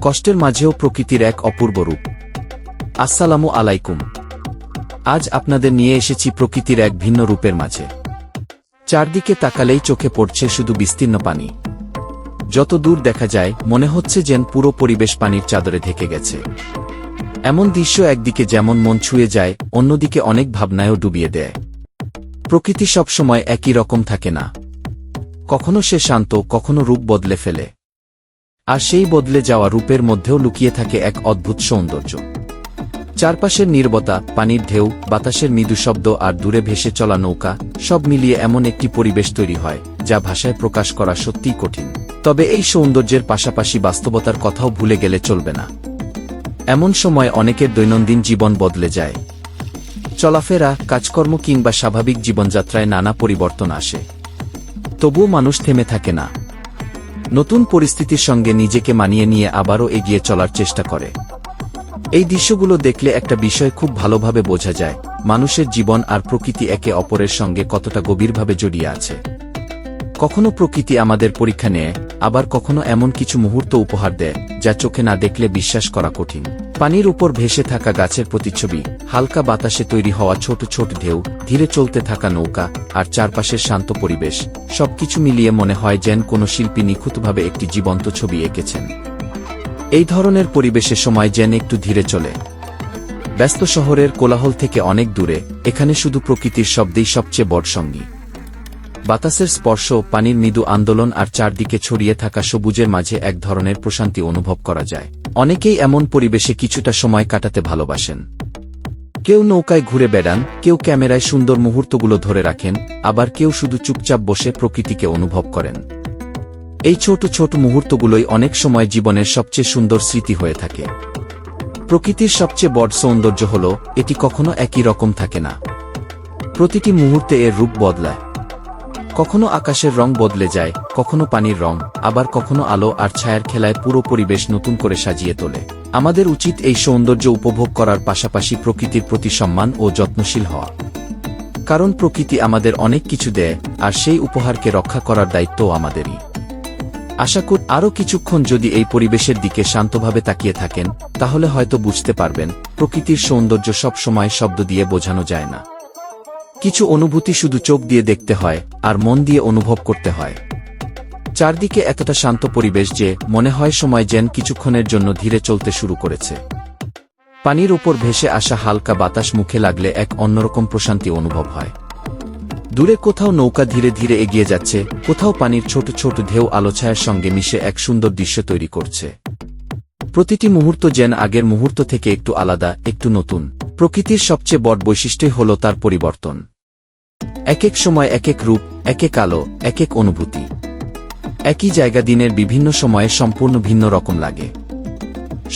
কষ্টের মাঝেও প্রকৃতির এক অপূর্ব রূপ। আসসালামু আলাইকুম। আজ আপনাদের নিয়ে এসেছি প্রকৃতির এক ভিন্ন রূপের মাঝে। চারদিকে তাকালেই চোখে পড়ছে শুধু বিস্তীর্ণ পানি। যত দূর দেখা যায় মনে হচ্ছে যেন পুরো পরিবেশ পানির চাদরে ঢেকে গেছে। এমন দৃশ্য একদিকে যেমন মন ছুঁয়ে যায়, অন্যদিকে অনেক ভাবনায়ও ডুবিয়ে দেয়। প্রকৃতি সবসময় একই রকম থাকে না। কখনো সে শান্ত, কখনো রূপ বদলে ফেলে। আর সেই বদলে যাওয়া রূপের মধ্যেও লুকিয়ে থাকে এক অদ্ভুত সৌন্দর্য। চারপাশের নীরবতা, পানির ঢেউ, বাতাসের মৃদু শব্দ আর দূরে ভেসে চলা নৌকা, সব মিলিয়ে এমন একটি পরিবেশ তৈরি হয় যা ভাষায় প্রকাশ করা সত্যিই কঠিন। তবে এই সৌন্দর্যের পাশাপাশি বাস্তবতার কথাও ভুলে গেলে চলবে না। এমন সময় অনেকের দৈনন্দিন জীবন বদলে যায়। চলাফেরা, কাজকর্ম কিংবা স্বাভাবিক জীবনযাত্রায় নানা পরিবর্তন আসে। তবুও মানুষ থেমে থাকে না। নতুন পরিস্থিতির সঙ্গে নিজেকে মানিয়ে নিয়ে আবারও এগিয়ে চলার চেষ্টা করে। এই দৃশ্যগুলো দেখলে একটা বিষয় খুব ভালোভাবে বোঝা যায়, মানুষের জীবন আর প্রকৃতি একে অপরের সঙ্গে কতটা গভীরভাবে জড়িয়ে আছে। কখনো প্রকৃতি আমাদের পরীক্ষা নেয়, আবার কখনো এমন কিছু মুহূর্ত উপহার দেয় যা চোখে না দেখলে বিশ্বাস করা কঠিন। পানির উপর ভেসে থাকা গাছের প্রতিচ্ছবি, হালকা বাতাসে তৈরি হওয়া ছোট ছোট ঢেউ, ধীরে চলতে থাকা নৌকা, আর চারপাশের শান্ত পরিবেশ, সবকিছু মিলিয়ে মনে হয় যেন কোনো শিল্পী নিখুঁতভাবে একটি জীবন্ত ছবি এঁকেছেন। এই ধরনের পরিবেশে সময় যেন একটু ধীরে চলে। ব্যস্ত শহরের কোলাহল থেকে অনেক দূরে, এখানে শুধু প্রকৃতির শব্দেই সবচেয়ে বড় সঙ্গী। বাতাসের স্পর্শ, পানির মৃদু আন্দোলন আর চারদিকে ছড়িয়ে থাকা সবুজের মাঝে এক ধরনের প্রশান্তি অনুভব করা যায়। অনেকেই এমন পরিবেশে কিছুটা সময় কাটাতে ভালোবাসেন। কেউ নৌকায় ঘুরে বেড়ান, কেউ ক্যামেরায় সুন্দর মুহূর্তগুলো ধরে রাখেন, আবার কেউ শুধু চুপচাপ বসে প্রকৃতিকে অনুভব করেন। এই ছোট ছোট মুহূর্তগুলোই অনেক সময় জীবনের সবচেয়ে সুন্দর স্মৃতি হয়ে থাকে। প্রকৃতির সবচেয়ে বড় সৌন্দর্য হল এটি কখনো একই রকম থাকে না। প্রতিটি মুহূর্তে এর রূপ বদলায়। কখনো আকাশের রং বদলে যায়, কখনো পানির রং, আবার কখনো আলো আর ছায়ার খেলায় পুরো পরিবেশ নতুন করে সাজিয়ে তোলে। আমাদের উচিত এই সৌন্দর্য উপভোগ করার পাশাপাশি প্রকৃতির প্রতি সম্মান ও যত্নশীল হওয়া। কারণ প্রকৃতি আমাদের অনেক কিছু দেয়, আর সেই উপহারকে রক্ষা করার দায়িত্বও আমাদেরই। আশা করি আরও কিছুক্ষণ যদি এই পরিবেশের দিকে শান্তভাবে তাকিয়ে থাকেন, তাহলে হয়তো বুঝতে পারবেন প্রকৃতির সৌন্দর্য সব সময় শব্দ দিয়ে বোঝানো যায় না। কিছু অনুভূতি শুধু চোখ দিয়ে দেখতে হয়, আর মন দিয়ে অনুভব করতে হয়। চারদিকে এতটা শান্ত পরিবেশ যে মনে হয় সময় যেন কিছুক্ষণের জন্য ধীরে চলতে শুরু করেছে। পানির উপর ভেসে আসা হালকা বাতাস মুখে লাগলে এক অন্যরকম প্রশান্তি অনুভব হয়। দূরে কোথাও নৌকা ধীরে ধীরে এগিয়ে যাচ্ছে, কোথাও পানির ছোট ছোট ঢেউ আলোছায়ার সঙ্গে মিশে এক সুন্দর দৃশ্য তৈরি করছে। প্রতিটি মুহূর্ত যেন আগের মুহূর্ত থেকে একটু আলাদা, একটু নতুন। প্রকৃতির সবচেয়ে বড় বৈশিষ্ট্যই হল তার পরিবর্তন। এক এক সময় এক এক রূপ, এক এক আলো, এক এক অনুভূতি। একই জায়গা দিনের বিভিন্ন সময়ে সম্পূর্ণ ভিন্ন রকম লাগে।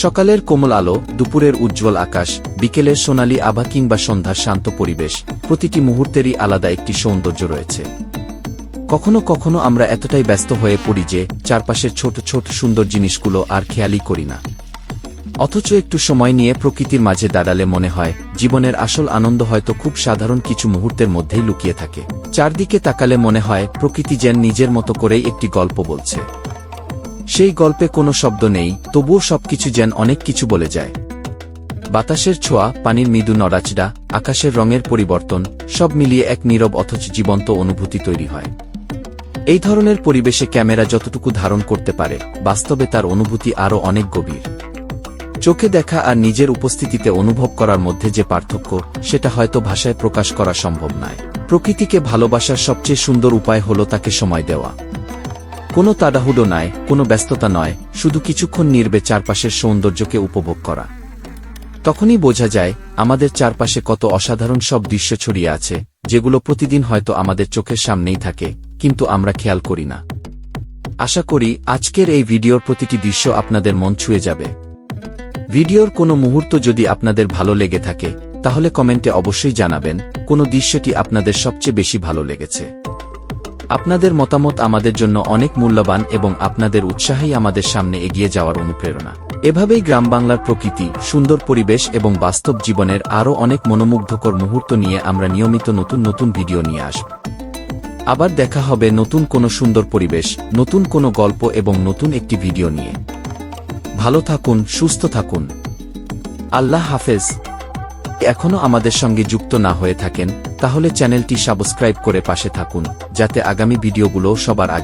সকালের কোমল আলো, দুপুরের উজ্জ্বল আকাশ, বিকেলের সোনালী আভা কিংবা সন্ধ্যার শান্ত পরিবেশ, প্রতিটি মুহূর্তেরই আলাদা একটি সৌন্দর্য রয়েছে। কখনো কখনো আমরা এতটাই ব্যস্ত হয়ে পড়ি যে চারপাশের ছোট ছোট সুন্দর জিনিসগুলো আর খেয়ালই করি না। অথচ একটু সময় নিয়ে প্রকৃতির মাঝে দাঁড়ালে মনে হয় জীবনের আসল আনন্দ হয়তো খুব সাধারণ কিছু মুহূর্তের মধ্যেই লুকিয়ে থাকে। চারদিকে তাকালে মনে হয় প্রকৃতি যেন নিজের মতো করেই একটি গল্প বলছে। সেই গল্পে কোনো শব্দ নেই, তবুও সবকিছু যেন অনেক কিছু বলে যায়। বাতাসের ছোঁয়া, পানির মৃদু নড়াচড়া, আকাশের রঙের পরিবর্তন, সব মিলিয়ে এক নীরব অথচ জীবন্ত অনুভূতি তৈরি হয়। এই ধরনের পরিবেশে ক্যামেরা যতটুকু ধারণ করতে পারে, বাস্তবে তার অনুভূতি আরও অনেক গভীর। চোখে দেখা আর নিজের উপস্থিতিতে অনুভব করার মধ্যে যে পার্থক্য, সেটা হয়তো ভাষায় প্রকাশ করা সম্ভব নয়। প্রকৃতিকে ভালোবাসার সবচেয়ে সুন্দর উপায় হল তাকে সময় দেওয়া। কোনো তাড়াহুড়ো নয়, কোনো ব্যস্ততা নয়, শুধু কিছুক্ষণ নীরবে চারপাশের সৌন্দর্যকে উপভোগ করা। তখনই বোঝা যায় আমাদের চারপাশে কত অসাধারণ সব দৃশ্য ছড়িয়ে আছে, যেগুলো প্রতিদিন হয়তো আমাদের চোখের সামনেই থাকে, কিন্তু আমরা খেয়াল করি না। আশা করি আজকের এই ভিডিওর প্রতিটি দৃশ্য আপনাদের মন ছুঁয়ে যাবে। ভিডিওর কোনো মুহূর্ত যদি আপনাদের ভালো লেগে থাকে, তাহলে কমেন্টে অবশ্যই জানাবেন কোন দৃশ্যটি আপনাদের সবচেয়ে বেশি ভালো লেগেছে। আপনাদের মতামত আমাদের জন্য অনেক মূল্যবান এবং আপনাদের উৎসাহই আমাদের সামনে এগিয়ে যাওয়ার অনুপ্রেরণা। এভাবেই গ্রাম বাংলার প্রকৃতি, সুন্দর পরিবেশ এবং বাস্তব জীবনের আরও অনেক মনোমুগ্ধকর মুহূর্ত নিয়ে আমরা নিয়মিত নতুন নতুন ভিডিও নিয়ে আসব। আবার দেখা হবে নতুন কোনো সুন্দর পরিবেশ, নতুন কোনো গল্প এবং নতুন একটি ভিডিও নিয়ে। ভালো থাকুন, সুস্থ থাকুন। আল্লাহ হাফেজ। এখনও আমাদের সঙ্গে যুক্ত না হয়ে থাকেন, তাহলে চ্যানেলটি সাবস্ক্রাইব করে পাশে থাকুন, যাতে আগামী ভিডিওগুলো সবার আগে